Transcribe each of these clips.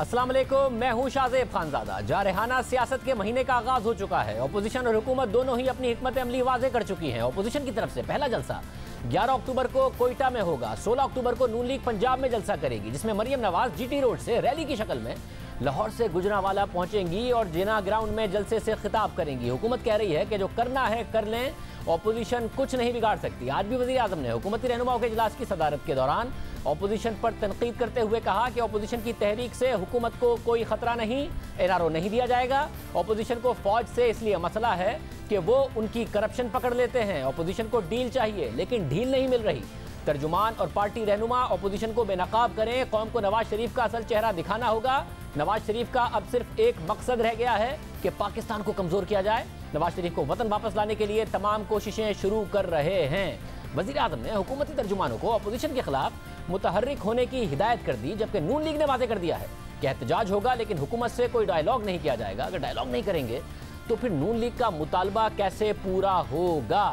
अस्सलाम वालेकुम, मैं हूं शाहजेब खानजादा। जारहाना सियासत के महीने का आगाज हो चुका है। अपोजिशन और हुकूमत दोनों ही अपनी हिकमत अमली वाज़े कर चुकी हैं। अपोजिशन की तरफ से पहला जलसा 11 अक्टूबर को कोयटा में होगा। 16 अक्टूबर को नून लीग पंजाब में जलसा करेगी, जिसमें मरियम नवाज जीटी रोड से रैली की शक्ल में लाहौर से गुजरांवाला पहुंचेंगी और जिना ग्राउंड में जलसे से खिताब करेंगी। हुकूमत कह रही है कि जो करना है कर लें, ऑपोजिशन कुछ नहीं बिगाड़ सकती। आज भी वज़ीर आज़म ने हुकूमती रहनुमाओं के इजलास की सदारत के दौरान ऑपोजिशन पर तनकीद करते हुए कहा कि ऑपोजिशन की तहरीक से हुकूमत को कोई खतरा नहीं, एनआरओ नहीं दिया जाएगा। ऑपोजिशन को फौज से इसलिए मसला है कि वो उनकी करप्शन पकड़ लेते हैं। ऑपोजिशन को डील चाहिए लेकिन ढील नहीं मिल रही। तर्जुमान और पार्टी रहनुमा ऑपोजिशन को बेनकाब करें। कौम को नवाज शरीफ का असल चेहरा दिखाना होगा। नवाज शरीफ का अब सिर्फ एक मकसद रह गया है कि पाकिस्तान को कमजोर किया जाए। नवाज शरीफ को वतन वापस लाने के लिए तमाम कोशिशें शुरू कर रहे हैं। वज़ीर आज़म ने हुकूमती तर्जुमानों को अपोजिशन के खिलाफ मुतहर्रिक होने की हिदायत कर दी, जबकि नून लीग ने वादे कर दिया है कि एहतजाज होगा लेकिन हुकूमत से कोई डायलॉग नहीं किया जाएगा। अगर डायलॉग नहीं करेंगे तो फिर नून लीग का मुतालबा कैसे पूरा होगा?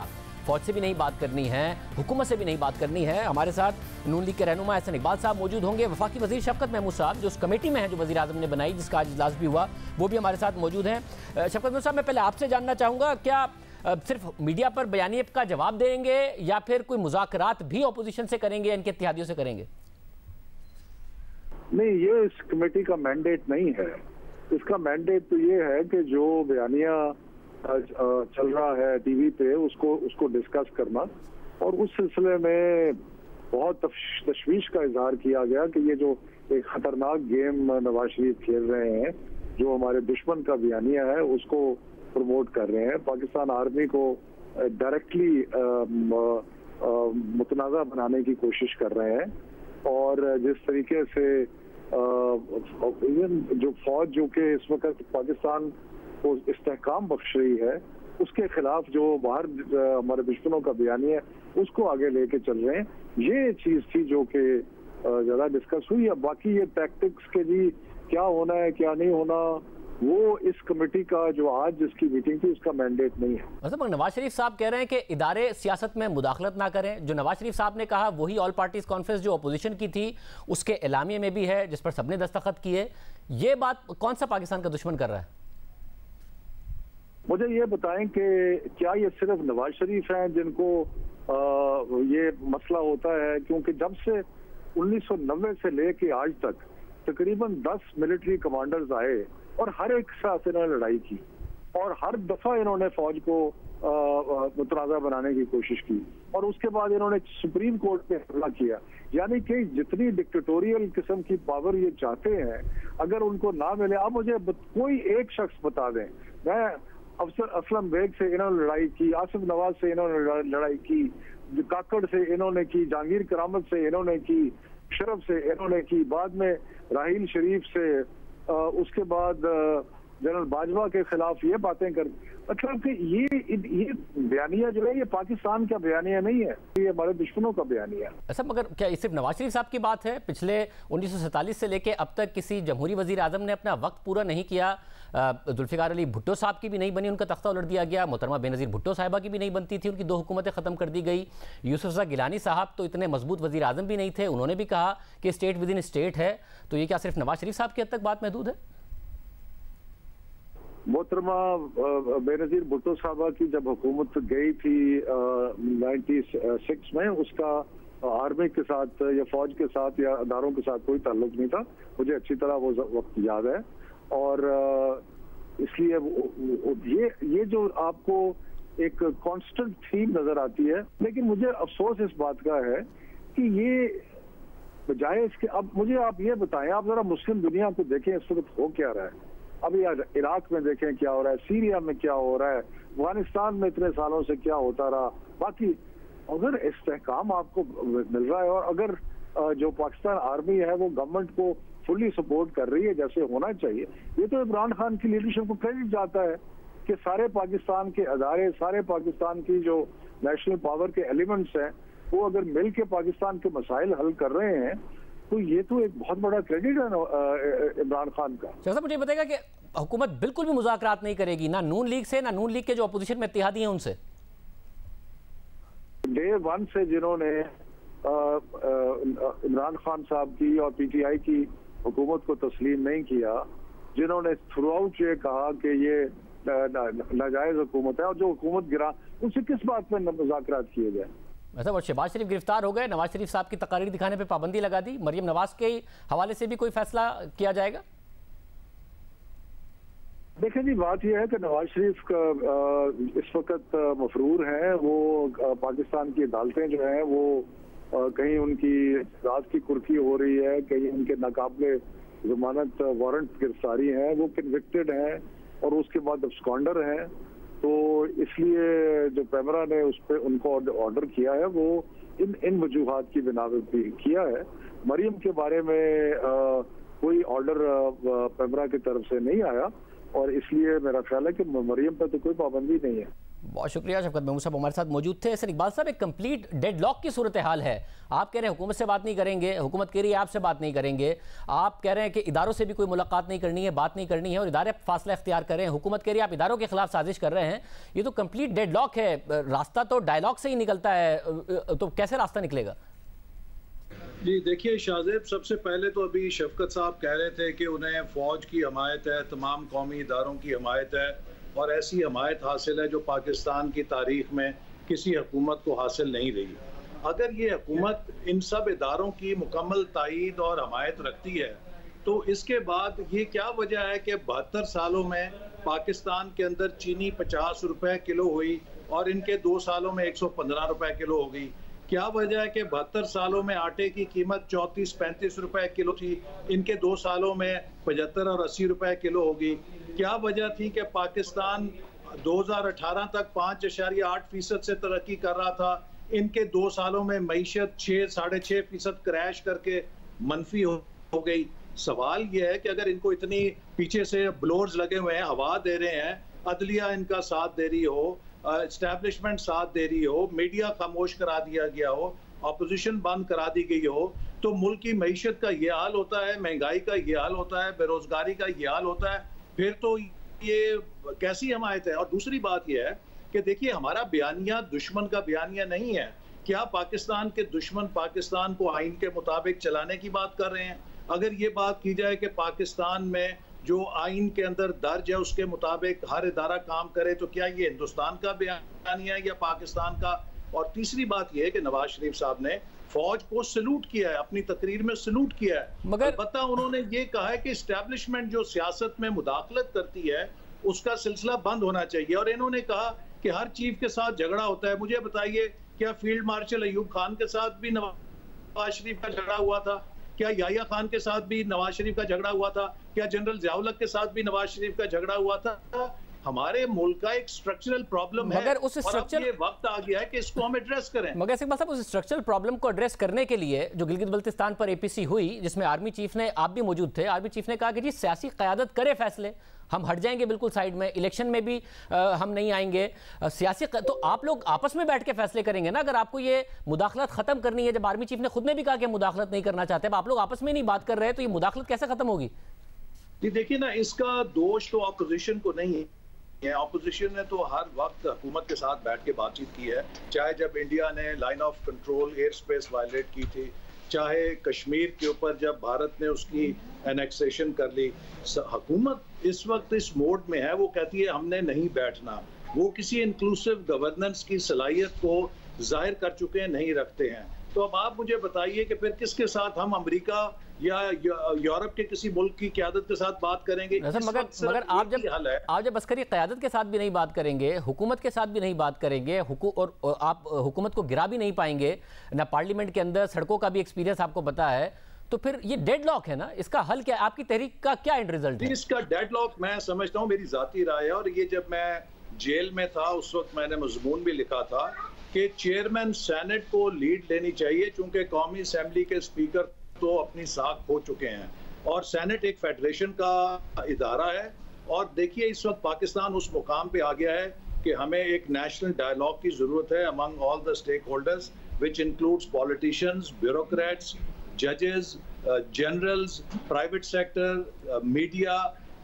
फौज से भी नहीं बात करनी है, हुकूमत से भी नहीं बात करनी है। हमारे साथ नून लीग के रहनुमा एहसन इकबाल साहब मौजूद होंगे। वफाकी वज़ीर शफकत महमूद साहब जो उस कमेटी में है जो वज़ीर आज़म ने बनाई, जिसका आज इजलास भी हुआ, वो भी हमारे साथ मौजूद हैं। शफकत महमूद साहब, मैं पहले आपसे जानना चाहूँगा, क्या सिर्फ मीडिया पर बयानिए का जवाब देंगे या फिर कोई मुज़ाकरात भी ऑपोजिशन से करेंगे, इनके इत्तेहादियों से करेंगे? नहीं, ये इस कमेटी का मैंडेट नहीं है। इसका मैंडेट तो ये है कि जो बयानिया चल रहा है टीवी पे उसको डिस्कस करना, और उस सिलसिले में बहुत तशवीश का इजहार किया गया कि ये जो एक खतरनाक गेम नवाज शरीफ खेल रहे हैं, जो हमारे दुश्मन का बयानिया है उसको प्रमोट कर रहे हैं, पाकिस्तान आर्मी को डायरेक्टली मुतनाज़ा बनाने की कोशिश कर रहे हैं। और जिस तरीके से जो फौज जो कि इस वक्त पाकिस्तान को इस्तेहकाम बख्श रही है, उसके खिलाफ जो बाहर हमारे दुश्मनों का बयानी है उसको आगे लेके चल रहे हैं। ये चीज थी जो कि ज्यादा डिस्कस हुई है। बाकी ये टैक्टिक्स के जी क्या होना है क्या नहीं होना, वो इस कमेटी का जो आज जिसकी मीटिंग थी उसका मैंडेट नहीं है। मतलब नवाज शरीफ साहब कह रहे हैं कि इदारे सियासत में मुदाखलत ना करें। जो नवाज शरीफ साहब ने कहा वही ऑल पार्टीज कॉन्फ्रेंस जो अपोजिशन की थी उसके एलामिये में भी है, जिस पर सबने दस्तखत किए। ये बात कौन सा पाकिस्तान का दुश्मन कर रहा है? मुझे ये बताएं कि क्या ये सिर्फ नवाज शरीफ हैं जिनको ये मसला होता है? क्योंकि जब से 1990 से लेके आज तक तकरीबन 10 मिलिट्री कमांडर्स आए और हर एक साथ इन्होंने लड़ाई की और हर दफा इन्होंने फौज को मुतनाज़ा बनाने की कोशिश की, और उसके बाद इन्होंने सुप्रीम कोर्ट पे हमला किया। यानी कि जितनी डिक्टेटोरियल किस्म की पावर ये चाहते हैं, अगर उनको ना मिले, अब मुझे कोई एक शख्स बता दें, मैं अफसर असलम बेग से इन्होंने लड़ाई की, आसिफ नवाज से इन्होंने लड़ाई की, काकड़ से इन्होंने की, जहांगीर करामत से इन्होंने की, शरफ से इन्होंने की, बाद में राहील शरीफ से, उसके बाद जनरल बाजवा के खिलाफ ये बातें कर, मतलब कि ये बयानिया जो है ये पाकिस्तान का बयानिया नहीं है, ये हमारे दुश्मनों का बयानिया। अच्छा, मगर क्या सिर्फ नवाज शरीफ साहब की बात है? पिछले 1947 से लेके अब तक किसी जमहूरी वजीर आजम ने अपना वक्त पूरा नहीं किया। जुल्फिकार अली भुट्टो साहब की भी नहीं बनी, उनका तख्ता उलट दिया गया। मोहतरमा बेनज़ीर भुट्टो साहिबा की भी नहीं बनती थी, उनकी 2 हुकूमतें ख़त्म कर दी गई। यूसुफ गिलानी साहब तो इतने मजबूत वजीर आजम भी नहीं थे, उन्होंने भी कहा कि स्टेट विद इन स्टेट है। तो ये क्या सिर्फ नवाज शरीफ साहब की हद तक बात महदूद है? मोहतरमा बेनज़ीर भुट्टो साहबा की जब हुकूमत गई थी 96 में, उसका आर्मी के साथ या फौज के साथ या अदारों के साथ कोई ताल्लुक नहीं था। मुझे अच्छी तरह वो वक्त याद है। और इसलिए ये जो आपको एक कांस्टेंट थीम नजर आती है, लेकिन मुझे अफसोस इस बात का है कि ये बजाय इसके, अब मुझे आप ये बताएं, आप जरा मुस्लिम दुनिया को देखें इस वक्त हो क्या रहा है। अभी इराक में देखें क्या हो रहा है, सीरिया में क्या हो रहा है, अफगानिस्तान में इतने सालों से क्या होता रहा। बाकी अगर इस्तेहकाम आपको मिल रहा है और अगर जो पाकिस्तान आर्मी है वो गवर्नमेंट को फुल्ली सपोर्ट कर रही है जैसे होना चाहिए, ये तो इमरान खान की लीडरशिप को क्रेडिट जाता है कि सारे पाकिस्तान के अदारे, सारे पाकिस्तान की जो नेशनल पावर के एलिमेंट्स हैं, वो अगर मिल के पाकिस्तान के मसाइल हल कर रहे हैं, तो ये तो एक बहुत बड़ा क्रेडिट है इमरान खान का। साहब, मुझे बताएगा कि हुकूमत बिल्कुल भी मुज़ाकरात नहीं करेगी, ना नून लीग से, ना नून लीग के जो अपोजिशन में इत्तेहादी हैं उनसे? डे 1 से जिन्होंने इमरान खान साहब की और पीटीआई की हुकूमत को तस्लीम नहीं किया, जिन्होंने थ्रू आउट ये कहा कि ये नाजायज हुकूमत है, और जो हुकूमत गिरा उनसे किस बात पर मुज़ाकरात किए गए? मतलब और शहबाज शरीफ गिरफ्तार हो गए, नवाज शरीफ साहब की तकारीर दिखाने पे पाबंदी लगा दी, मरियम नवाज के हवाले से भी कोई फैसला किया जाएगा? देखें जी, बात यह है कि नवाज शरीफ का इस वक्त मफरूर हैं। वो पाकिस्तान की अदालतें जो हैं वो कहीं उनकी रात की कुर्की हो रही है, कहीं उनके नाकाबिले जमानत वारंट गिरफ्तारी हैं, वो कन्विक्टेड हैं और उसके बाद अब्सकॉन्डर हैं। तो इसलिए जो पैमरा ने उस पर उनको ऑर्डर किया है वो इन वजूहात की बिना पे किया है। मरियम के बारे में कोई ऑर्डर पैमरा की तरफ से नहीं आया और इसलिए मेरा ख्याल है कि मरियम पर तो कोई पाबंदी नहीं है। बहुत शुक्रिया। शफकत महमूद साहब हमारे साथ मौजूद थे। सर इकबाल साहब, एक कंप्लीट डेडलॉक की सूरत हाल है। आप कह रहे हैं हुकूमत से बात नहीं करेंगे, हुकूमत कह रही है आपसे बात नहीं करेंगे, आप कह रहे हैं कि इदारों से भी कोई मुलाकात नहीं करनी है, बात नहीं करनी है और इदारे फासला इख्तियार कर रहे हैं, हुकूमत कह रही है आप इदारों के खिलाफ साजिश कर रहे हैं। ये तो कंप्लीट डेडलॉक है। रास्ता तो डायलॉग से ही निकलता है, तो कैसे रास्ता निकलेगा? जी देखिए शाहजेब, सबसे पहले तो अभी शफकत साहब कह रहे थे कि उन्हें फ़ौज की हमायत है, तमाम कौमी इदारों की हमायत है और ऐसी हमायत हासिल है जो पाकिस्तान की तारीख में किसी हुकूमत को हासिल नहीं रही। अगर ये हुकूमत इन सब इदारों की मुकम्मल तायीद और हमायत रखती है तो इसके बाद ये क्या वजह है कि 72 सालों में पाकिस्तान के अंदर चीनी 50 रुपए किलो हुई और इनके 2 सालों में 115 रुपए किलो हो गई? क्या वजह है कि 72 सालों में आटे की कीमत 34-35 रुपए किलो थी, इनके 2 सालों में 75 और 80 रुपए किलो होगी? क्या वजह थी कि पाकिस्तान 2018 तक 5.8% से तरक्की कर रहा था, इनके 2 सालों में मईशत 6-6.5% क्रैश करके मनफी हो गई? सवाल यह है कि अगर इनको इतनी पीछे से ब्लोर्स लगे हुए हैं, हवा दे रहे हैं, अदलिया इनका साथ दे रही हो, एस्टैब्लिशमेंट साथ दे रही हो, मीडिया खामोश करा दिया गया हो, अपोजिशन बंद करा दी गई हो, तो मुल्क की मईशत का ये हाल होता है, महंगाई का ये हाल होता है, बेरोजगारी का ये हाल होता है, फिर तो ये कैसी हमायत है? और दूसरी बात यह है कि देखिए हमारा बयानिया दुश्मन का बयानिया नहीं है। क्या पाकिस्तान के दुश्मन पाकिस्तान को आइन के मुताबिक चलाने की बात कर रहे हैं? अगर ये बात की जाए कि पाकिस्तान में जो आइन के अंदर दर्ज है उसके मुताबिक हर इदारा काम करे, तो क्या ये हिंदुस्तान का बयानिया है या पाकिस्तान का? और तीसरी बात यह है कि नवाज शरीफ साहब ने फौज को सलूट किया है, अपनी तकरीर में सलूट किया है, मगर पता उन्होंने ये कहा है कि एस्टैब्लिशमेंट जो सियासत में मुदाखलत करती है उसका सिलसिला बंद होना चाहिए। और इन्होंने कहा कि हर चीफ के साथ झगड़ा होता है। मुझे बताइए, क्या फील्ड मार्शल अयूब खान के साथ भी नवाज शरीफ का झगड़ा हुआ था? क्या याहिया खान के साथ भी नवाज शरीफ का झगड़ा हुआ था? क्या जनरल ज़ियाउल हक के साथ भी नवाज शरीफ का झगड़ा हुआ था? हमारे मुल्क का एक स्ट्रक्चरल प्रॉब्लम है, उस स्ट्रक्चर ये वक्त आ गया है कि इसको हम एड्रेस करें। मगर इकबाल साहब, उस स्ट्रक्चरल प्रॉब्लम को एड्रेस करने के लिए जो गिलगित बल्तिस्तान पर एपीसी हुई, जिसमें आर्मी चीफ ने, आप भी मौजूद थे, आर्मी चीफ ने कहा कि जी सियासी क़यादत करे फैसले, हम हट जाएंगे बिल्कुल साइड में, इलेक्शन में भी हम नहीं आएंगे, सियासी तो आप लोग आपस में बैठ के फैसले करेंगे ना। अगर आपको ये मुदाखलत खत्म करनी है, जब आर्मी चीफ ने खुद ने भी कहा कि मुदाखलत नहीं करना चाहते, आप लोग आपस में नहीं बात कर रहे, तो ये मुदाखलत कैसे खत्म होगी? जी देखिए ना, इसका दोष तो ऑपोजिशन को नहीं है। ऑपोजिशन ने तो हर वक्त हुकूमत के साथ बैठ के बातचीत की है, चाहे जब इंडिया ने line of control air space violate की थी, चाहे कश्मीर के ऊपर जब भारत ने उसकी एनेक्सेशन कर ली। हुकूमत इस वक्त इस मोड में है, वो कहती है हमने नहीं बैठना। वो किसी इंक्लूसिव गवर्नेंस की सलाहियत को जाहिर कर चुके हैं, नहीं रखते हैं। तो अब आप मुझे बताइए कि फिर किसके साथ हम अमेरिका या यूरोप के किसी मुल्क की क़यादत के साथ बात करेंगे? मगर आप जब अस्करी क़यादत के साथ भी नहीं बात करेंगे, हुकूमत के साथ भी नहीं बात करेंगे, और आप हुकूमत को गिरा भी नहीं पाएंगे ना, पार्लियामेंट के अंदर सड़कों का भी एक्सपीरियंस आपको पता है, तो फिर ये डेडलॉक है ना। इसका हल क्या? आपकी तहरीक का क्या एंड रिजल्ट है? इसका डेडलॉक मैं समझता हूँ, मेरी जाती राय है, और ये जब मैं जेल में था उस वक्त मैंने मजमून भी लिखा था कि चेयरमैन सेनेट को लीड लेनी चाहिए, चूंकि कौमी असेंबली के स्पीकर तो अपनी साख खो चुके हैं और सेनेट एक फेडरेशन का इदारा है। और देखिए इस वक्त पाकिस्तान उस मुकाम पे आ गया है कि हमें एक नेशनल डायलॉग की जरूरत है among all the stakeholders, which includes politicians, bureaucrats, जजेस, जनरल्स, प्राइवेट सेक्टर, मीडिया।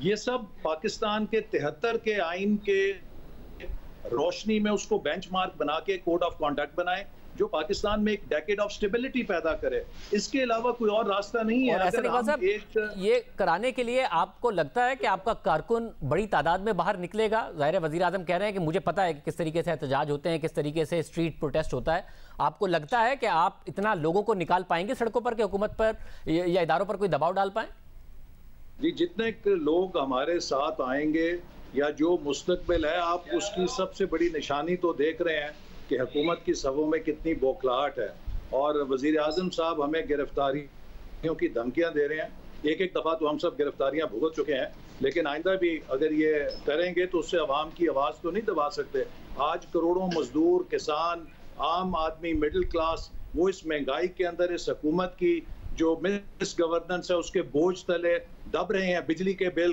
ये सब पाकिस्तान के 73 के आइन के रोशनी में उसको बेंचमार्क बना के कोड ऑफ कॉन्डक्ट बनाए। जो पाकिस्तान में एक डेकेड ऑफ स्टेबिलिटी पैदा करे। इसके अलावा कोई और रास्ता नहीं है। और ऐसा इकबाल साहब, ये कराने के लिए आपको लगता है कि आपका कारकुन बड़ी तादाद में बाहर निकलेगा? जाहिर है वजीर आजम कह रहे हैं कि मुझे पता है कि किस तरीके से एहतजाज होते हैं, किस तरीके से स्ट्रीट प्रोटेस्ट होता है। आपको लगता है कि आप इतना लोगों को निकाल पाएंगे सड़कों पर कि हुकूमत पर या इदारों पर कोई दबाव डाल पाए? जी, जितने लोग हमारे साथ आएंगे या जो मुस्तकबिल है, आप उसकी सबसे बड़ी निशानी तो देख रहे हैं कि हुकूमत की सफ़ों में कितनी बौखलाहट है। और वज़ीर आज़म साहब हमें गिरफ्तारियों की धमकियां दे रहे हैं। एक दफ़ा तो हम सब गिरफ्तारियां भुगत चुके हैं, लेकिन आइंदा भी अगर ये करेंगे तो उससे अवाम की आवाज़ तो नहीं दबा सकते। आज करोड़ों मजदूर, किसान, आम आदमी, मिडिल क्लास, वो इस महंगाई के अंदर इस हुकूमत की जो मिस गवर्नेंस है उसके बोझ तले दब रहे हैं। बिजली के बिल,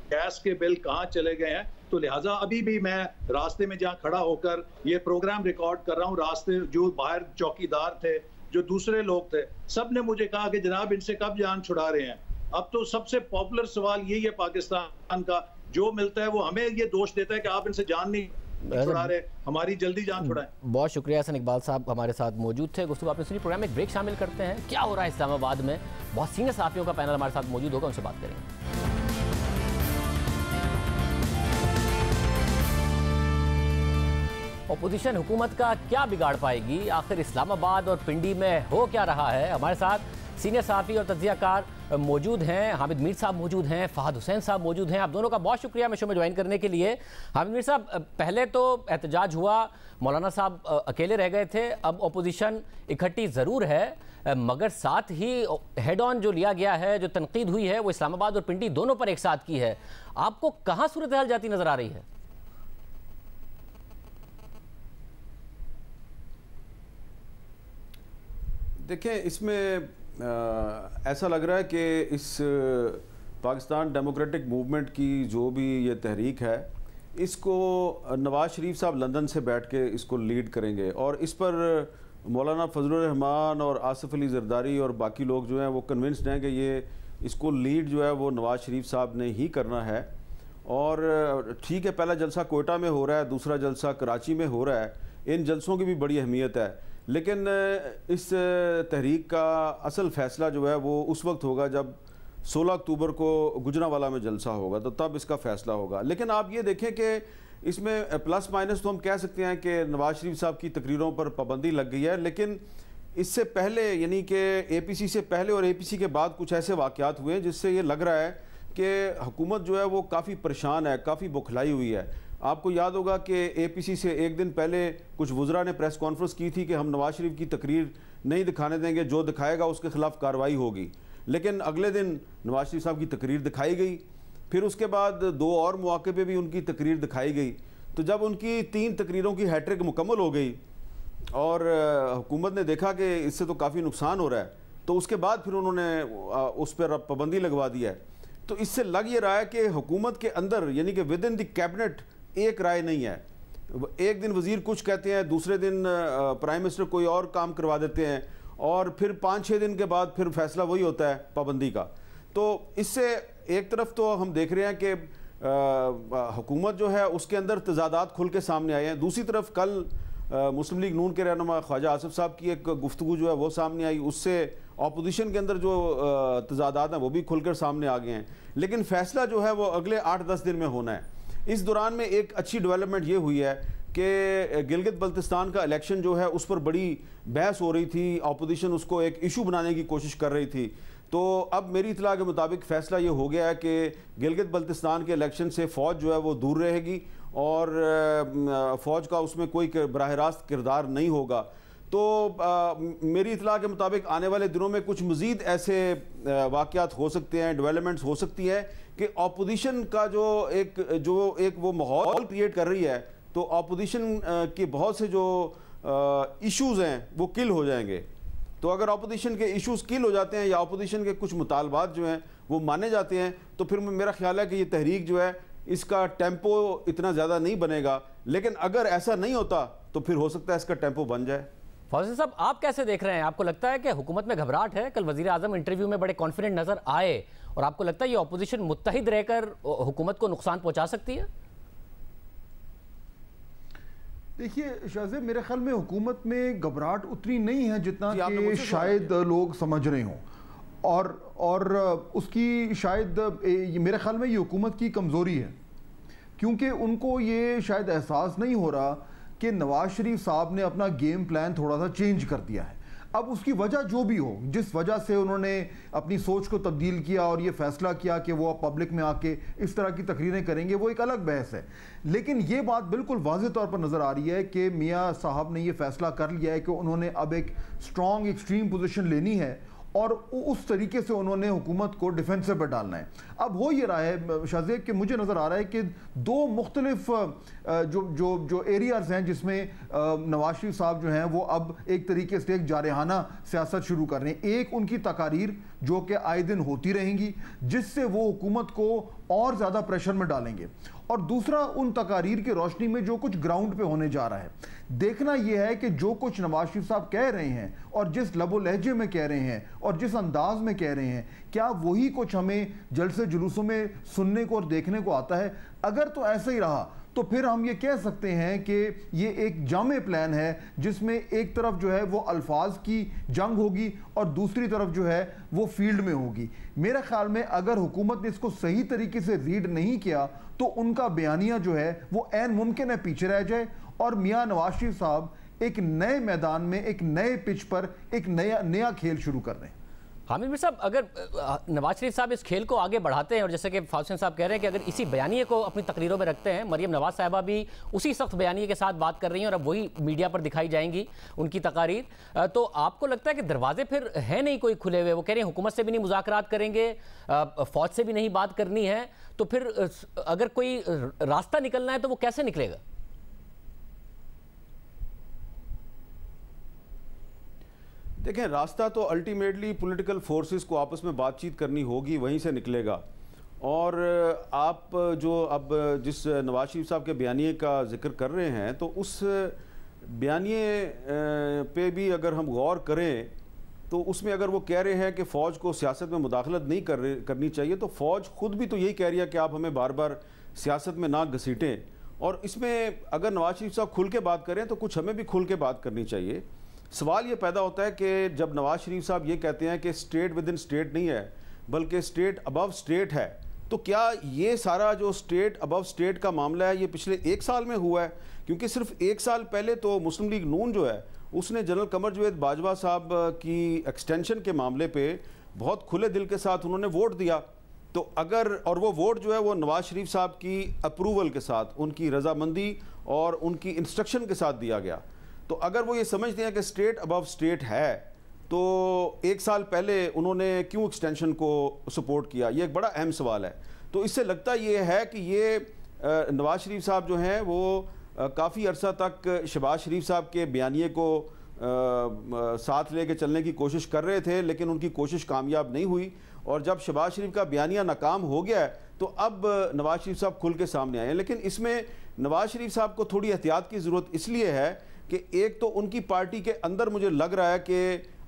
गैस के बिल कहाँ चले गए हैं। तो लिहाजा अभी भी मैं रास्ते में जहाँ खड़ा होकर ये प्रोग्राम रिकॉर्ड कर रहा हूँ, रास्ते जो बाहर चौकीदार थे, जो दूसरे लोग थे, सब ने मुझे कहा कि जनाब इनसे कब जान छुड़ा रहे हैं। अब तो सबसे पॉपुलर सवाल यही है पाकिस्तान का, जो मिलता है वो हमें ये दोष देता है कि आप इनसे जान नहीं छुड़ा रहे, हमारी जल्दी जान छुड़ाएं। बहुत शुक्रिया हसन इकबाल साहब हमारे साथ मौजूद थे। गुफ्तगू आपने सुनी। प्रोग्राम में एक ब्रेक शामिल करते हैं। क्या हो रहा है इस्लामाबाद में, बहुत सीनियर सहाफ़ियों का पैनल हमारे साथ मौजूद होगा, उनसे बात करेंगे। अपोजिशन हुकूमत का क्या बिगाड़ पाएगी? आखिर इस्लामाबाद और पिंडी में हो क्या रहा है? हमारे साथ सीनियर सहाफ़ी और तज्ज़ियाकार मौजूद हैं। हामिद मीर साहब मौजूद हैं, फ़हद हुसैन साहब मौजूद हैं। आप दोनों का बहुत शुक्रिया मैं शो में ज्वाइन करने के लिए। हामिद मीर साहब, पहले तो एहतजाज हुआ, मौलाना साहब अकेले रह गए थे, अब अपोजिशन इकट्ठी ज़रूर है, मगर साथ ही हेड ऑन जो लिया गया है, जो तनकीद हुई है, वो इस्लामाबाद और पिंडी दोनों पर एक साथ की है। आपको कहाँ सूरत हाल जाती नज़र आ रही है? देखिए, इसमें ऐसा लग रहा है कि इस पाकिस्तान डेमोक्रेटिक मूवमेंट की जो भी ये तहरीक है, इसको नवाज शरीफ साहब लंदन से बैठ के इसको लीड करेंगे और इस पर मौलाना फजलुर रहमान और आसिफ अली जरदारी और बाकी लोग जो हैं वो कन्विंस्ड हैं कि ये इसको लीड जो है वो नवाज शरीफ साहब ने ही करना है। और ठीक है, पहला जलसा कोयटा में हो रहा है, दूसरा जलसा कराची में हो रहा है, इन जलसों की भी बड़ी अहमियत है, लेकिन इस तहरीक का असल फ़ैसला जो है वो उस वक्त होगा जब 16 अक्टूबर को गुजरांवाला में जलसा होगा, तो तब इसका फ़ैसला होगा। लेकिन आप ये देखें कि इसमें प्लस माइनस तो हम कह सकते हैं कि नवाज शरीफ साहब की तकरीरों पर पाबंदी लग गई है, लेकिन इससे पहले यानी कि APC से पहले और APC के बाद कुछ ऐसे वाक़यात हुए हैं जिससे ये लग रहा है कि हुकूमत जो है वो काफ़ी परेशान है, काफ़ी बौखलाई हुई है। आपको याद होगा कि APC से एक दिन पहले कुछ वज़रा ने प्रेस कॉन्फ्रेंस की थी कि हम नवाज शरीफ की तकरीर नहीं दिखाने देंगे, जो दिखाएगा उसके ख़िलाफ़ कार्रवाई होगी। लेकिन अगले दिन नवाज शरीफ साहब की तकरीर दिखाई गई, फिर उसके बाद 2 और मौके पे भी उनकी तकरीर दिखाई गई। तो जब उनकी 3 तकरीरों की हैट्रिक मुकम्मल हो गई और हुकूमत ने देखा कि इससे तो काफ़ी नुकसान हो रहा है, तो उसके बाद फिर उन्होंने उस पर पाबंदी लगवा दी है। तो इससे लग ये रहा है कि हुकूमत के अंदर यानी कि विद इन द कैबिनेट एक राय नहीं है। एक दिन वज़ीर कुछ कहते हैं, दूसरे दिन प्राइम मिनिस्टर कोई और काम करवा देते हैं और फिर 5-6 दिन के बाद फिर फैसला वही होता है पाबंदी का। तो इससे एक तरफ तो हम देख रहे हैं कि हुकूमत जो है उसके अंदर तजादात खुल के सामने आए हैं, दूसरी तरफ कल मुस्लिम लीग नून के रहनुमा ख्वाजा आसिफ साहब की एक गुफ्तगू जो है वो सामने आई, उससे अपोजिशन के अंदर जो तजादात हैं वो भी खुलकर सामने आ गए हैं। लेकिन फ़ैसला जो है वो अगले 8-10 दिन में होना है। इस दौरान में एक अच्छी डेवलपमेंट ये हुई है कि गिलगित बल्तिस्तान का इलेक्शन जो है उस पर बड़ी बहस हो रही थी, अपोजिशन उसको एक इशू बनाने की कोशिश कर रही थी। तो अब मेरी इतला के मुताबिक फ़ैसला ये हो गया है कि गिलगित बल्तिस्तान के इलेक्शन से फ़ौज जो है वो दूर रहेगी और फ़ौज का उसमें कोई बराह रास्त किरदार नहीं होगा। तो मेरी इतला के मुताबिक आने वाले दिनों में कुछ मज़ीद ऐसे वाक़यात हो सकते हैं, डेवलपमेंट्स हो सकती है कि अपोजिशन का जो एक वो माहौल क्रिएट कर रही है, तो अपोजिशन के बहुत से जो इश्यूज़ हैं वो किल हो जाएंगे। तो अगर अपोजिशन के इश्यूज़ किल हो जाते हैं या अपोजिशन के कुछ मुतालबात जो हैं वो माने जाते हैं, तो फिर मेरा ख्याल है कि ये तहरीक जो है इसका टेम्पो इतना ज़्यादा नहीं बनेगा। लेकिन अगर ऐसा नहीं होता तो फिर हो सकता है इसका टेम्पो बन जाए। फौजी साहब, आप कैसे देख रहे हैं? आपको लगता है कि हुकूमत में घबराहट है? कल वज़ीर आज़म इंटरव्यू में बड़े कॉन्फिडेंट नज़र आए, और आपको लगता है ये अपोजिशन मुत्तहिद रहकर हुकूमत को नुकसान पहुंचा सकती है? देखिए शाहजेब, मेरे ख्याल में हुकूमत में घबराहट उतनी नहीं है जितना जी, आपने कि मुझसे सवाल शायद किया। लोग समझ रहे हों, और उसकी शायद मेरे ख्याल में ये हुकूमत की कमज़ोरी है, क्योंकि उनको ये शायद एहसास नहीं हो रहा कि नवाज शरीफ साहब ने अपना गेम प्लान थोड़ा सा चेंज कर दिया है। अब उसकी वजह जो भी हो, जिस वजह से उन्होंने अपनी सोच को तब्दील किया और ये फैसला किया कि वो अब पब्लिक में आके इस तरह की तकरीरें करेंगे, वो एक अलग बहस है। लेकिन ये बात बिल्कुल वाज़ेह तौर पर नज़र आ रही है कि मियाँ साहब ने ये फैसला कर लिया है कि उन्होंने अब एक स्ट्रॉन्ग एक्सट्रीम पोजीशन लेनी है और उस तरीके से उन्होंने हुकूमत को डिफेंसिव पर डालना है। अब हो ये रहा है शाहजेब कि मुझे नज़र आ रहा है कि दो मुख्तलिफ जो एरियाज़ हैं जिसमें नवाज शरीफ साहब जो हैं वो अब एक तरीके से एक जारहाना सियासत शुरू कर रहे हैं। एक उनकी तकारीर जो कि आए दिन होती रहेंगी, जिससे वो हुकूमत को और ज़्यादा प्रेशर में डालेंगे, और दूसरा उन तकारीर की रोशनी में जो कुछ ग्राउंड पे होने जा रहा है। देखना यह है कि जो कुछ नवाज शरीफ साहब कह रहे हैं और जिस लबो लहजे में कह रहे हैं और जिस अंदाज में कह रहे हैं, क्या वही कुछ हमें जलसे जुलूसों में सुनने को और देखने को आता है? अगर तो ऐसा ही रहा तो फिर हम ये कह सकते हैं कि ये एक जामे प्लान है जिसमें एक तरफ जो है वो अल्फाज की जंग होगी और दूसरी तरफ जो है वो फील्ड में होगी। मेरे ख्याल में अगर हुकूमत ने इसको सही तरीके से रीड नहीं किया तो उनका बयानिया जो है वो ऐन मुमकिन है पीछे रह जाए और मियाँ नवाज शरीफ साहब एक नए मैदान में, एक नए पिच पर एक नया खेल शुरू कर रहे हैं। हामिद मीर साहब, अगर नवाज शरीफ साहब इस खेल को आगे बढ़ाते हैं और जैसे कि फाउसिन साहब कह रहे हैं कि अगर इसी बयानिए को अपनी तकरीरों में रखते हैं, मरियम नवाज साहिबा भी उसी सख्त बयानिए के साथ बात कर रही हैं और अब वही मीडिया पर दिखाई जाएंगी उनकी तकारीर, तो आपको लगता है कि दरवाजे फिर हैं नहीं कोई खुले हुए? वो कह रहे हैं हुकूमत से भी नहीं मुज़ाकरात करेंगे, फौज से भी नहीं बात करनी है, तो फिर अगर कोई रास्ता निकलना है तो वो कैसे निकलेगा? देखें, रास्ता तो अल्टीमेटली पॉलिटिकल फोर्सेस को आपस में बातचीत करनी होगी, वहीं से निकलेगा। और आप जो अब जिस नवाज शरीफ साहब के बयानिए का जिक्र कर रहे हैं, तो उस बयानिए पे भी अगर हम गौर करें तो उसमें अगर वो कह रहे हैं कि फ़ौज को सियासत में मुदाखलत नहीं करनी चाहिए, तो फ़ौज खुद भी तो यही कह रही है कि आप हमें बार बार सियासत में ना घसीटें। और इसमें अगर नवाज शरीफ साहब खुल के बात करें तो कुछ हमें भी खुल के बात करनी चाहिए। सवाल ये पैदा होता है कि जब नवाज शरीफ साहब ये कहते हैं कि स्टेट विद इन स्टेट नहीं है बल्कि स्टेट अबव स्टेट है, तो क्या ये सारा जो स्टेट अबव स्टेट का मामला है ये पिछले 1 साल में हुआ है? क्योंकि सिर्फ 1 साल पहले तो मुस्लिम लीग नून जो है उसने जनरल कमर जवेद बाजवा साहब की एक्सटेंशन के मामले पे बहुत खुले दिल के साथ उन्होंने वोट दिया। तो अगर, और वो वोट जो है वो नवाज शरीफ साहब की अप्रूवल के साथ, उनकी रजामंदी और उनकी इंस्ट्रक्शन के साथ दिया गया। तो अगर वो ये समझते हैं कि स्टेट अबव स्टेट है, तो 1 साल पहले उन्होंने क्यों एक्सटेंशन को सपोर्ट किया? ये एक बड़ा अहम सवाल है। तो इससे लगता ये है कि ये नवाज शरीफ साहब जो हैं वो काफ़ी अरसा तक शहबाज शरीफ साहब के बयानिए को साथ लेके चलने की कोशिश कर रहे थे, लेकिन उनकी कोशिश कामयाब नहीं हुई। और जब शहबाज शरीफ का बयानिया नाकाम हो गया है तो अब नवाज शरीफ साहब खुल के सामने आए हैं। लेकिन इसमें नवाज शरीफ साहब को थोड़ी एहतियात की ज़रूरत इसलिए है कि एक तो उनकी पार्टी के अंदर मुझे लग रहा है कि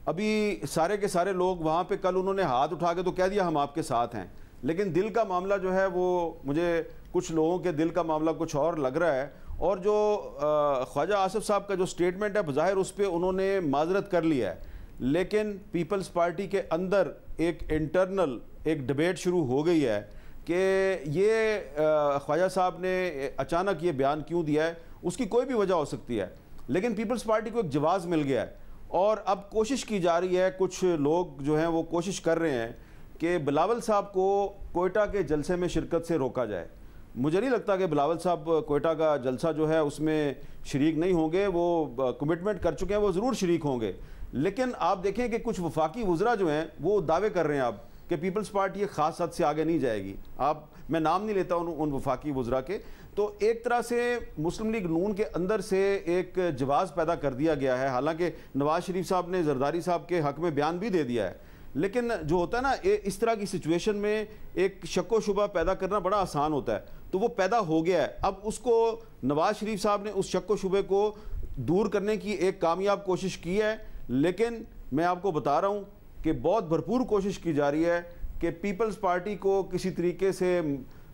अभी सारे के सारे लोग वहाँ पे, कल उन्होंने हाथ उठा के तो कह दिया हम आपके साथ हैं, लेकिन दिल का मामला जो है वो, मुझे कुछ लोगों के दिल का मामला कुछ और लग रहा है। और जो ख्वाजा आसिफ साहब का जो स्टेटमेंट है बज़ाहिर उस पर उन्होंने माजरत कर लिया है, लेकिन पीपल्स पार्टी के अंदर एक इंटरनल एक डिबेट शुरू हो गई है कि ये ख्वाजा साहब ने अचानक ये बयान क्यों दिया है। उसकी कोई भी वजह हो सकती है, लेकिन पीपल्स पार्टी को एक जवाब मिल गया है और अब कोशिश की जा रही है, कुछ लोग जो हैं वो कोशिश कर रहे हैं कि बिलावल साहब को कोयटा के जलसे में शिरकत से रोका जाए। मुझे नहीं लगता कि बिलावल साहब कोयटा का जलसा जो है उसमें शरीक नहीं होंगे, वो कमिटमेंट कर चुके हैं, वो ज़रूर शरीक होंगे। लेकिन आप देखें कि कुछ वफाकी वज़रा जो हैं वो दावे कर रहे हैं अब कि पीपल्स पार्टी एक ख़ास हद से आगे नहीं जाएगी। मैं नाम नहीं लेता उन वफाकी वज़रा के। तो एक तरह से मुस्लिम लीग नून के अंदर से एक जवाब पैदा कर दिया गया है। हालांकि नवाज शरीफ साहब ने जरदारी साहब के हक़ में बयान भी दे दिया है, लेकिन जो होता है ना, इस तरह की सिचुएशन में एक शक व शुबा पैदा करना बड़ा आसान होता है। तो वो पैदा हो गया है। अब उसको नवाज शरीफ साहब ने उस शक व शुबे को दूर करने की एक कामयाब कोशिश की है, लेकिन मैं आपको बता रहा हूँ कि बहुत भरपूर कोशिश की जा रही है कि पीपल्स पार्टी को किसी तरीके से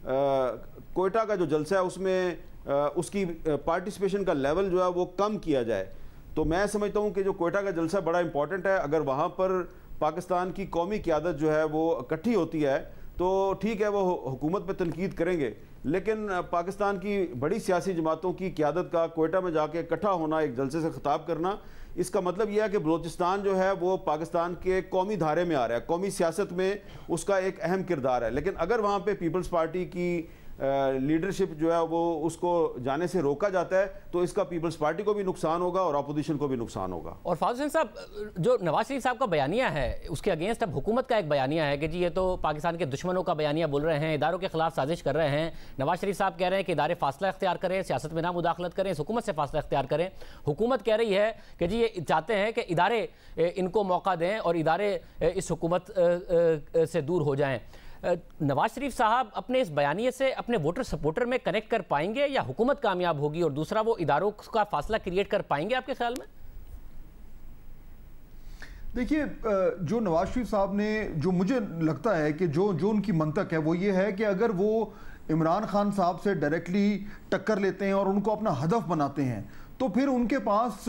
कोयटा का जो जलसा है उसमें उसकी पार्टिसिपेशन का लेवल जो है वो कम किया जाए। तो मैं समझता हूँ कि जो क्वेटा का जलसा बड़ा इंपॉर्टेंट है। अगर वहाँ पर पाकिस्तान की कौमी क़यादत जो है वो इकट्ठी होती है तो ठीक है, वो हुकूमत पे तनकीद करेंगे, लेकिन पाकिस्तान की बड़ी सियासी जमातों की क़यादत का क्वेटा में जाके इकट्ठा होना, एक जलसे से खिताब करना, इसका मतलब यह है कि बलूचिस्तान जो है वो पाकिस्तान के कौमी धारे में आ रहा है, कौमी सियासत में उसका एक अहम किरदार है। लेकिन अगर वहाँ पे पीपल्स पार्टी की लीडरशिप जो है वो उसको जाने से रोका जाता है तो इसका पीपल्स पार्टी को भी नुकसान होगा और अपोजिशन को भी नुकसान होगा। और फारूक हुसैन साहब, जो नवाज शरीफ साहब का बयानिया है उसके अगेंस्ट अब हुकूमत का एक बयानिया है कि जी ये तो पाकिस्तान के दुश्मनों का बयानिया बोल रहे हैं, इदारों के खिलाफ साजिश कर रहे हैं। नवाज शरीफ साहब कह रहे हैं कि इदारे फासला इख्तियार करें, सियासत में ना मुदाखलत करें, इस हुकूमत से फासला इख्तियार करें। हुकूमत कह रही है कि जी ये चाहते हैं कि इदारे इनको मौका दें और इदारे इस हुकूमत से दूर हो जाएं। नवाज शरीफ साहब अपने इस बयानिए से अपने वोटर सपोर्टर में कनेक्ट कर पाएंगे या हुकूमत कामयाब होगी, और दूसरा वो इदारों का फासला क्रिएट कर पाएंगे आपके ख्याल में? देखिए, जो नवाज शरीफ साहब ने, जो मुझे लगता है कि जो उनकी मंतक है वो ये है कि अगर वो इमरान खान साहब से डायरेक्टली टक्कर लेते हैं और उनको अपना हदफ बनाते हैं तो फिर उनके पास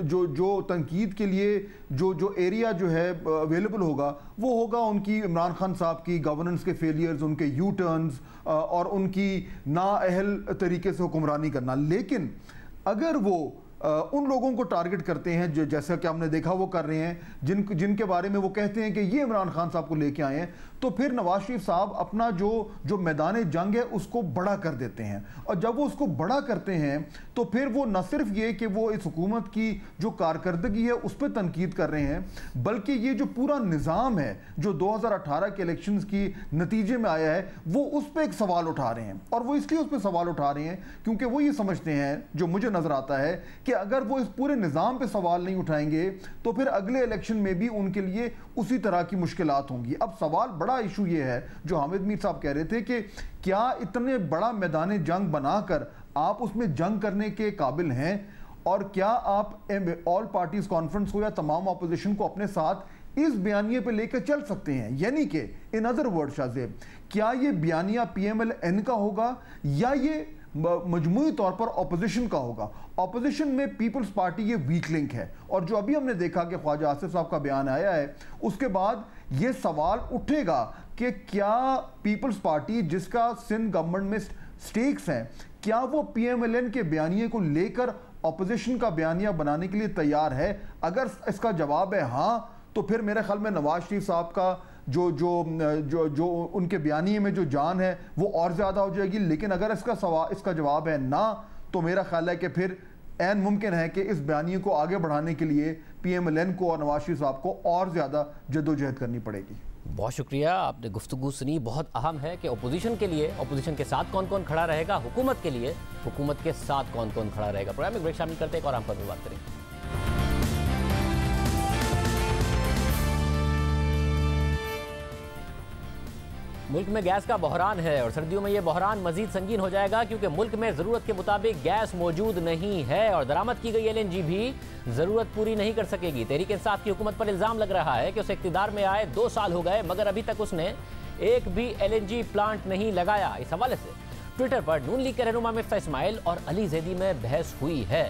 जो तनकीद के लिए जो एरिया जो है अवेलेबल होगा वो होगा उनकी इमरान खान साहब की गवर्नेंस के फेलियर्स, उनके यू टर्न्स और उनकी नाअहल तरीके से हुक्मरानी करना। लेकिन अगर वो उन लोगों को टारगेट करते हैं जो, जैसा कि हमने देखा वो कर रहे हैं, जिनके बारे में वो कहते हैं कि ये इमरान खान साहब को लेके आए हैं, तो फिर नवाज शरीफ साहब अपना जो मैदान जंग है उसको बड़ा कर देते हैं। और जब वो उसको बड़ा करते हैं तो फिर वो न सिर्फ ये कि वो इस हुकूमत की जो कारकर्दगी है उस पर तनकीद कर रहे हैं, बल्कि ये जो पूरा निज़ाम है जो 2018 के इलेक्शंस की नतीजे में आया है वो उस पर एक सवाल उठा रहे हैं। और वो इसलिए उस पर सवाल उठा रहे हैं क्योंकि वो ये समझते हैं, जो मुझे नज़र आता है, कि अगर वो इस पूरे निज़ाम पे सवाल नहीं उठाएंगे तो फिर अगले इलेक्शन में भी उनके लिए उसी तरह की मुश्किलात होंगी। अब सवाल, बड़ा इशू ये है जो हामिद मीर साहब कह रहे थे कि क्या इतने बड़ा मैदान जंग बनाकर आप उसमें जंग करने के काबिल हैं, और क्या आप ऑल पार्टीज कॉन्फ्रेंस को या तमाम अपोजिशन को अपने साथ इस बयानिए पे लेकर चल सकते हैं? यानी कि इन अदर वर्ड शाहजेब, क्या ये बयानिया PMLN का होगा या ये मजमूई तौर पर ऑपोजिशन का होगा? ऑपोजिशन में पीपल्स पार्टी ये वीक लिंक है, और जो अभी हमने देखा कि ख्वाजा आसिफ साहब का बयान आया है उसके बाद ये सवाल उठेगा कि क्या पीपल्स पार्टी, जिसका सिंध गवर्नमेंट में स्टेक्स हैं, क्या वो PMLN के बयानिए को लेकर ऑपोजिशन का बयानिया बनाने के लिए तैयार है? अगर इसका जवाब है हाँ, तो फिर मेरे ख्याल में नवाज शरीफ साहब का जो उनके बयानिए में जो जान है वो और ज़्यादा हो जाएगी। लेकिन अगर इसका जवाब है ना, तो मेरा ख्याल है कि फिर ऐन मुमकिन है कि इस बयानिए को आगे बढ़ाने के लिए PMLN को और नवाज शरीफ साहब को और ज़्यादा जद्दोजहद करनी पड़ेगी। बहुत शुक्रिया, आपने गुफ्तगू सुनी। बहुत अहम है कि अपोजिशन के लिए अपोजिशन के साथ कौन कौन खड़ा रहेगा, हुकूमत के लिए हुकूमत के साथ कौन कौन खड़ा रहेगा। प्रोग्राम में ब्रेक शामिल करते हैं और आम पर बात करेंगे। मुल्क में गैस का बहरान है और सर्दियों में यह बहरान मजीद संगीन हो जाएगा क्योंकि मुल्क में ज़रूरत के मुताबिक गैस मौजूद नहीं है और दरामद की गई LNG भी ज़रूरत पूरी नहीं कर सकेगी। तहरीक इंसाफ की हुकूमत पर इल्ज़ाम लग रहा है कि उसे इक़्तिदार में आए 2 साल हो गए मगर अभी तक उसने एक भी LNG प्लांट नहीं लगाया। इस हवाले से ट्विटर पर नून लीग के रहनुमा मिफ्ता इस्माइल और अली जैदी में बहस हुई है।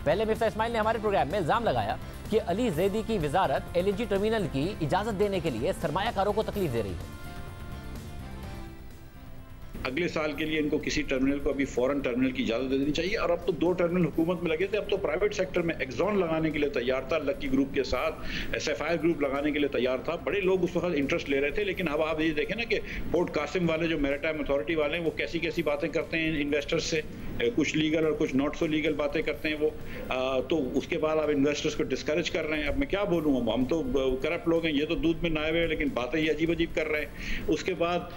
पहले मिफ्ता इस्माइल ने हमारे प्रोग्राम में इल्ज़ाम लगाया कि अली जैदी की वजारत LNG टर्मिनल की इजाज़त देने के लिए सरमायाकारों को तकलीफ दे रही है। अगले साल के लिए इनको किसी टर्मिनल को अभी फॉरेन टर्मिनल की इजाजत दे देनी चाहिए। और अब तो 2 टर्मिनल हुकूमत में लगे थे, अब तो प्राइवेट सेक्टर में एक्सॉन लगाने के लिए तैयार था, लकी ग्रुप के साथ SFI ग्रुप लगाने के लिए तैयार था। बड़े लोग उस वक्त इंटरेस्ट ले रहे थे, लेकिन अब आप ये देखें ना कि पोर्ट कासिम वाले जो मैरिटाइम अथॉरिटी वाले हैं वो कैसी कैसी बातें करते हैं इन्वेस्टर्स से, कुछ लीगल और कुछ नॉट सो लीगल बातें करते हैं वो। तो उसके बाद आप इन्वेस्टर्स को डिस्करेज कर रहे हैं। अब मैं क्या बोलूँ, हम तो करप्ट लोग हैं, ये तो दूध में नहाए हुए, लेकिन बातें ही अजीब अजीब कर रहे हैं। उसके बाद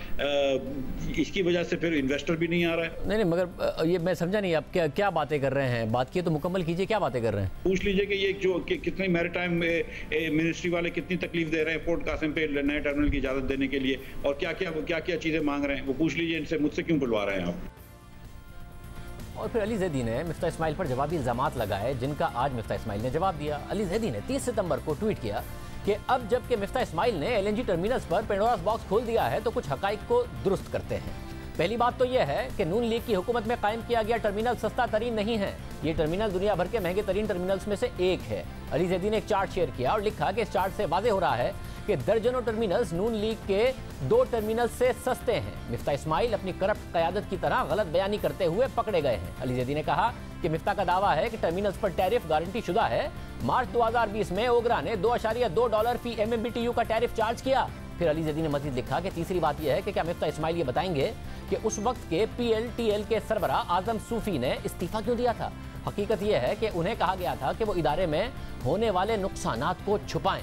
इसकी वजह से फिर इन्वेस्टर भी नहीं आ रहा है। नहीं मगर ये मैं समझा नहीं, आप क्या बातें कर रहे हैं? बात की तो मुकम्मल कीजिए, क्या बातें कर रहे हैं? पूछ लीजिए कि ये जो कितनी मैरिटाइम मिनिस्ट्री वाले कितनी तकलीफ दे रहे हैं पोर्ट कासिम पे नए टर्मिनल की इजाजत देने के लिए, और क्या क्या चीजें मांग रहे हैं, वो पूछ लीजिए इनसे। मुझसे क्यों बुलवा रहे हैं आप? और फिर अली जैदी ने मिफ्ता इस्माइल पर जवाबी इल्जामात लगाए जिनका आज मिफ्ता इस्माइल ने जवाब दिया। अली जैदी ने 30 सितंबर को ट्वीट किया कि अब जबकि मिफ्ता इस्माइल ने LNG टर्मिनल्स पर पेंडोरास बॉक्स खोल दिया है तो कुछ हकाइक को दुरुस्त करते हैं। पहली बात तो यह है कि नून लीग की हुकूमत में कायम किया गया टर्मिनल सस्ता तरीन नहीं है। ये टर्मिनल दुनिया भर के महंगे तरीन टर्मिनल्स में से एक है। अली ज़ैदी ने एक चार्ट शेयर किया और लिखा कि इस चार्ट से वाज़ेह हो रहा है कि दर्जनों टर्मिनल्स नून लीग के 2 टर्मिनल से सस्ते हैं। मिफ्ता इस्माइल अपनी करप्ट क़यादत की तरह गलत बयानी करते हुए पकड़े गए हैं। अली ज़ैदी ने कहा कि मिफ्ता का दावा है कि टर्मिनल्स पर टैरिफ गारंटी शुदा है। मार्च 2020 में ओगरा ने $2.2 फी MMBTU का टैरिफ चार्ज किया। फिर अली ज़ैदी ने मज़ीद लिखा कि तीसरी बात यह है कि क्या मिफ्ता इस्माइल ये बताएंगे कि उस वक्त के PLTL के सरबरा आजम सूफी ने इस्तीफा क्यों दिया था। हकीकत यह है कि उन्हें कहा गया था कि वो इदारे में होने वाले नुकसानात को छुपाएं।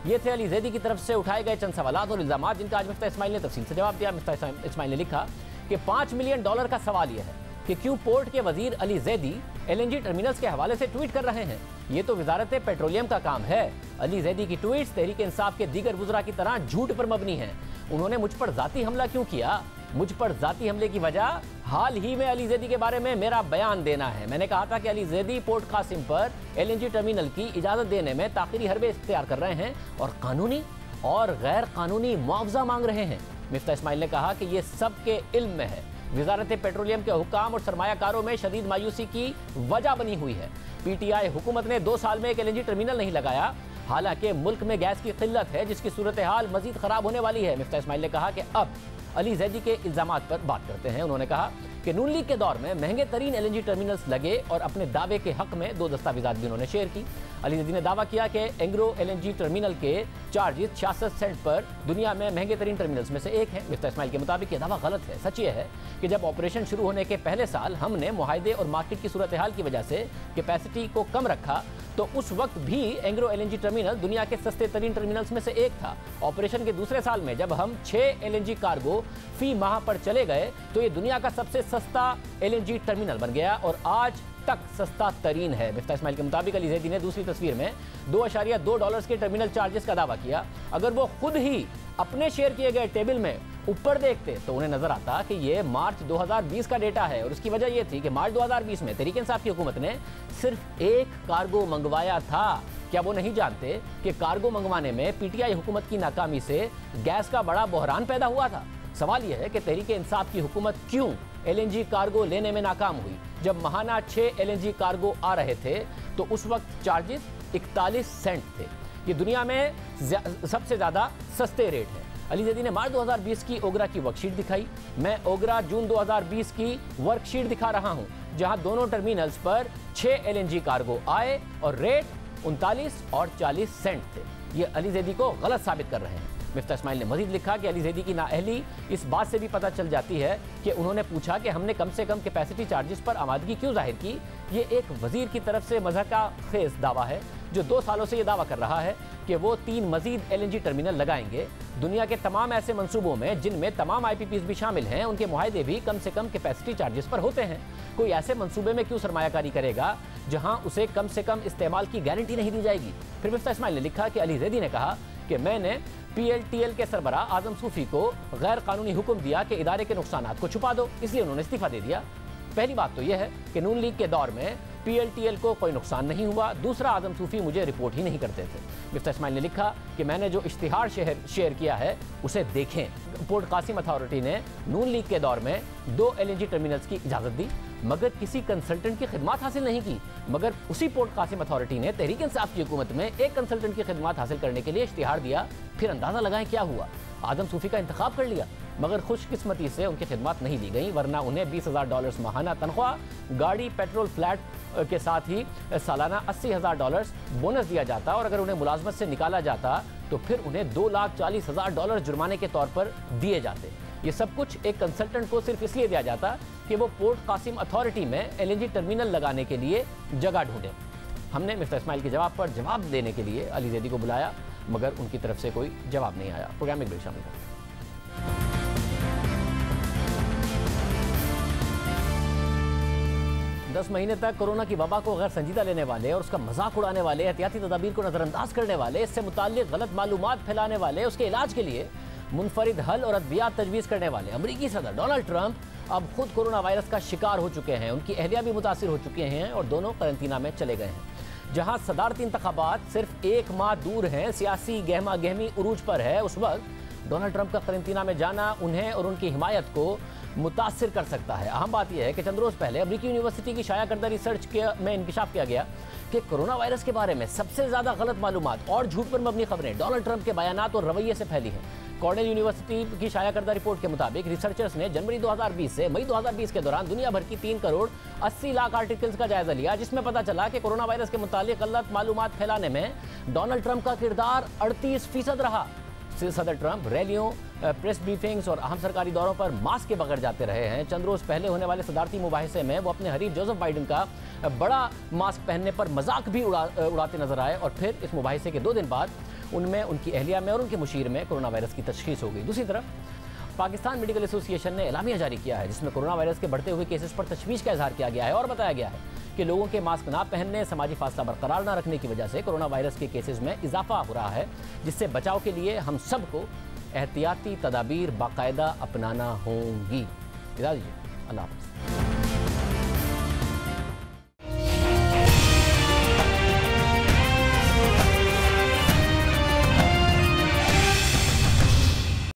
ये थे अली ज़ैदी की तरफ से उठाए गए चंद सवालात और इल्ज़ामात जिनका आज मिफ्ता इस्माइल ने तफसील से जवाब दिया। मिफ्ता इस्माइल ने लिखा कि $5 मिलियन का सवाल यह है कि क्यों पोर्ट के वजीर अली ज़ैदी LNG टर्मिनल्स के हवाले से ट्वीट कर रहे हैं। ये तो वजारत पेट्रोलियम का काम है। अली ज़ैदी की ट्वीट्स तहरीक इंसाफ के दीगर वज़रा की तरह झूठ पर मबनी हैं। उन्होंने मुझ पर ज़ाती हमला क्यों किया? मुझ पर ज़ाती हमले की वजह हाल ही में अली ज़ैदी के बारे में मेरा बयान देना है। मैंने कहा था कि अली ज़ैदी पोर्ट कासिम पर LNG टर्मिनल की इजाज़त देने में ताख़ीरी हरबे इख्तियार कर रहे हैं और कानूनी और गैर कानूनी मुआवजा मांग रहे हैं। मिफ्ता इस्माइल ने कहा कि ये सबके इल्म में है। वजारत पेट्रोलियम के हुक्काम और सरमायाकारों में शदीद मायूसी की वजह बनी हुई है। PTI हुकूमत ने 2 साल में एक LNG टर्मिनल नहीं लगाया। हालांकि मुल्क में गैस की किल्लत है जिसकी सूरत हाल मजीद खराब होने वाली है। मिफ्ता इस्माइल ने कहा कि अब अली ज़ैदी के इल्ज़ामात पर बात करते हैं। उन्होंने कहा कि नून लीग के दौर में महंगे तरीन LNG टर्मिनल्स लगे और अपने दावे के हक में 2 दस्तावेज़ात भी उन्होंने शेयर की। अली ज़ैदी ने दावा किया कि एंग्रो LNG टर्मिनल के चार्जेस 66 सेंट पर दुनिया में महंगे तरीन टर्मिनल्स में से एक है। मिफ्ता इस्माइल के मुताबिक यह दावा गलत है। सच ये है कि जब ऑपरेशन शुरू होने के पहले साल हमने मुआहदे और मार्केट की सूरत हाल की वजह से कैपेसिटी को कम रखा तो उस वक्त भी एंग्रो LNG टर्मिनल दुनिया के सस्ते तरीन टर्मिनल्स में से एक था। ऑपरेशन के दूसरे साल में जब हम 6 LNG कार्गो फी माह पर चले गए तो ये दुनिया का सबसे सस्ता LNG टर्मिनल बन गया और आज तक सस्ता तरीन है। मिफ्ता इस्माइल के मुताबिक अली ज़ैदी ने दूसरी तस्वीर में $2.2 के टर्मिनल चार्जेस का दावा किया। अगर वो खुद ही अपने शेयर किए गए टेबल में ऊपर देखते तो उन्हें नजर आता कि ये मार्च 2020 का डेटा है और उसकी वजह यह थी कि मार्च 2020 में तहरीक इंसाफ की हुकूमत ने सिर्फ 1 कार्गो मंगवाया था। क्या वो नहीं जानते कि कार्गो मंगवाने में PTI हुकूमत की नाकामी से गैस का बड़ा बहरान पैदा हुआ था? सवाल यह है कि तहरीक इंसाफ की हुकूमत क्यों LNG कार्गो लेने में नाकाम हुई? जब महाना 6 LNG कार्गो आ रहे थे तो उस वक्त चार्जेस 41 सेंट थे। ये दुनिया में सबसे ज़्यादा सस्ते रेट है। अली ज़ैदी ने मार्च 2020 की ओगरा की वर्कशीट दिखाई। मैं ओगरा जून 2020 की वर्कशीट दिखा रहा हूं जहां दोनों टर्मिनल्स पर 6 LNG कार्गो आए और रेट 39 और 40 सेंट थे। ये अली ज़ैदी को गलत साबित कर रहे हैं। मिफ्ता इस्माइल ने मजीद लिखा कि अली ज़ैदी की नाअहली इस बात से भी पता चल जाती है कि उन्होंने पूछा कि हमने कम से कम कैपेसिटी चार्जेस पर आमादगी क्यों जाहिर की। ये एक वजीर की तरफ से मज़हका खेज दावा है जो 2 सालों से ये दावा कर रहा है कि वो 3 मजीद LNG टर्मिनल लगाएंगे। दुनिया के तमाम ऐसे मंसूबों में जिनमें तमाम IPPs भी शामिल हैं उनके मुआहदे भी कम से कम कैपेसिटी चार्जेस पर होते हैं। कोई ऐसे मंसूबे में क्यों सरमायाकारी करेगा जहां उसे कम से कम इस्तेमाल की गारंटी नहीं दी जाएगी। फिर मिफ्ता इस्माइल ने लिखा कि अली ज़ैदी ने कहा कि मैंने PLTL के सरबरा आजम सूफी को गैर कानूनी हुक्म दिया कि इदारे के नुकसानात को छुपा दो, इसलिए उन्होंने इस्तीफा दे दिया। पहली बात तो यह है कि नून लीग के दौर में PLTL को कोई नुकसान नहीं हुआ। दूसरा, आजम सूफी मुझे रिपोर्ट ही नहीं करते थे। मिफ्ता इस्माइल ने लिखा कि मैंने जो इश्तिहार शेयर किया है उसे देखें। पोर्ट कासिम अथॉरिटी ने नून लीग के दौर में 2 LNG टर्मिनल्स की इजाज़त दी मगर किसी कंसल्टेंट की खिदमत हासिल नहीं की। मगर उसी पोर्ट कासिम अथॉरिटी ने तहरीक इंसाफ की हुकूमत में एक कंसल्टेंट की खिदमत हासिल करने के लिए इश्तिहार दिया। फिर अंदाज़ा लगाएं क्या हुआ। आजम सूफी का इंतखाब कर लिया मगर खुशकिस्मती से उनकी खिदमत नहीं दी गई, वरना उन्हें $20,000 माहाना तनख्वाह, गाड़ी, पेट्रोल, फ्लैट के साथ ही सालाना $80,000 बोनस दिया जाता और अगर उन्हें मुलाजमत से निकाला जाता तो फिर उन्हें $2,40,000 जुर्माने के तौर पर दिए जाते। ये सब कुछ एक कंसल्टेंट को सिर्फ इसलिए दिया जाता कि वो पोर्ट कासिम अथॉरिटी में LNG टर्मिनल लगाने के लिए जगह ढूंढे। हमने मिफ्ता इस्माइल के जवाब पर जवाब देने के लिए अली ज़ैदी को बुलाया मगर उनकी तरफ से कोई जवाब नहीं आया। प्रोग्राम में शामिल करें। 10 महीने तक कोरोना की वबा को गैर संजीदा लेने वाले और उसका मजाक उड़ाने वाले, एहतियाती तदाबीर को नजरअंदाज करने वाले, इससे मुताल्लिक गलत मालूमात फैलाने वाले, उसके इलाज के लिए मुनफरिद हल और अद्वियात तजवीज़ करने वाले अमरीकी सदर डोनाल्ड ट्रंप अब खुद कोरोना वायरस का शिकार हो चुके हैं। उनकी अहलिया भी मुतासिर हो चुके हैं और दोनों करंतना में चले गए हैं। जहां सदारती इंतखाबात सिर्फ 1 माह दूर हैं, सियासी गहमा गहमी उरूज पर है, उस वक्त डोनाल्ड ट्रंप का करंतना में जाना उन्हें और उनकी हिमायत को मुतासिर कर सकता है। अहम बात यह है कि चंद रोज पहले अमेरिकी यूनिवर्सिटी की शाया करदा रिसर्च में इंकशाफ किया गया कि कोरोना वायरस के बारे में सबसे ज्यादा गलत मालूमात और झूठ पर मबनी खबरें डोनाल्ड ट्रंप के बयानात और रवैये से फैली हैं। कॉर्नेल यूनिवर्सिटी की शाया करदा रिपोर्ट के मुताबिक रिसर्चर्स ने जनवरी 2020 से मई 2020 के दौरान दुनिया भर की 3 करोड़ 80 लाख आर्टिकल्स का जायजा लिया, जिसमें पता चला कि कोरोना वायरस के मुतालिक गलत मालूमात फैलाने में डोनाल्ड ट्रंप का किरदार 38% रहा। सदर ट्रंप रैलियों, प्रेस ब्रीफिंग्स और अहम सरकारी दौरों पर मास्क के बगैर जाते रहे हैं। चंद रोज पहले होने वाले सदारती मुबाहिसे में वो अपने हरीफ जोसेफ बाइडेन का बड़ा मास्क पहनने पर मजाक भी उड़ाते नजर आए और फिर इस मुबाहिसे के 2 दिन बाद उनमें उनकी अहलिया में और उनके मुशीर में कोरोना वायरस की तशखीस हो गई। दूसरी तरफ पाकिस्तान मेडिकल एसोसिएशन ने एलामिया जारी किया है, जिसमें कोरोना वायरस के बढ़ते हुए केसेस पर तशवीश का इजहार किया गया है और बताया गया है कि लोगों के मास्क ना पहनने, समाजी फासला बरकरार न रखने की वजह से कोरोना वायरस के केसेस में इजाफा हो रहा है, जिससे बचाव के लिए हम सबको एहतियाती तदाबीर बाकायदा अपनाना होंगी। इजाज़त दीजिए, अल्लाह हाफ़िज़।